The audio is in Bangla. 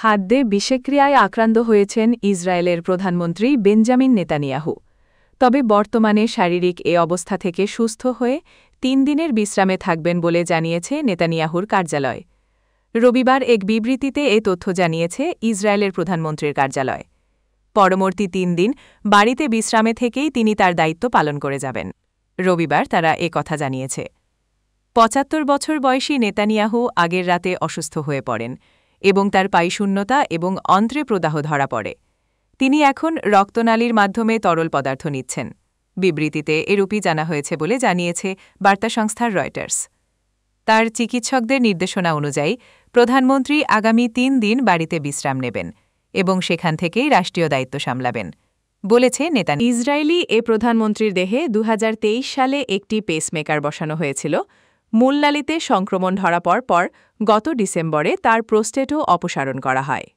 খাদ্যে বিষক্রিয়ায় আক্রান্ত হয়েছেন ইসরায়েলের প্রধানমন্ত্রী বেঞ্জামিন নেতানিয়াহু। তবে বর্তমানে শারীরিক এ অবস্থা থেকে সুস্থ হয়ে ৩ দিনের বিশ্রামে থাকবেন বলে জানিয়েছে নেতানিয়াহুর কার্যালয়। রবিবার এক বিবৃতিতে এ তথ্য জানিয়েছে ইসরায়েলের প্রধানমন্ত্রীর কার্যালয়। পরবর্তী ৩ দিন বাড়িতে বিশ্রামে থেকেই তিনি তার দায়িত্ব পালন করে যাবেন। রবিবার তারা কথা জানিয়েছে। ৭৫ বছর বয়সী নেতানিয়াহু আগের রাতে অসুস্থ হয়ে পড়েন এবং তার পায়শূন্যতা এবং অন্ত্রে প্রদাহ ধরা পড়ে। তিনি এখন রক্তনালীর মাধ্যমে তরল পদার্থ নিচ্ছেন। বিবৃতিতে এরূপই জানা হয়েছে বলে জানিয়েছে বার্তা সংস্থা রয়টার্স। তার চিকিৎসকদের নির্দেশনা অনুযায়ী প্রধানমন্ত্রী আগামী ৩ দিন বাড়িতে বিশ্রাম নেবেন এবং সেখান থেকেই রাষ্ট্রীয় দায়িত্ব সামলাবেন, বলেছে নেতানিয়াহু। ইসরায়েলি এ প্রধানমন্ত্রীর দেহে ২০২৩ সালে একটি পেসমেকার বসানো হয়েছিল। মূলনালীতে সংক্রমণ ধরা পড়ার পর গত ডিসেম্বরে তার প্রোস্টেটও অপসারণ করা হয়।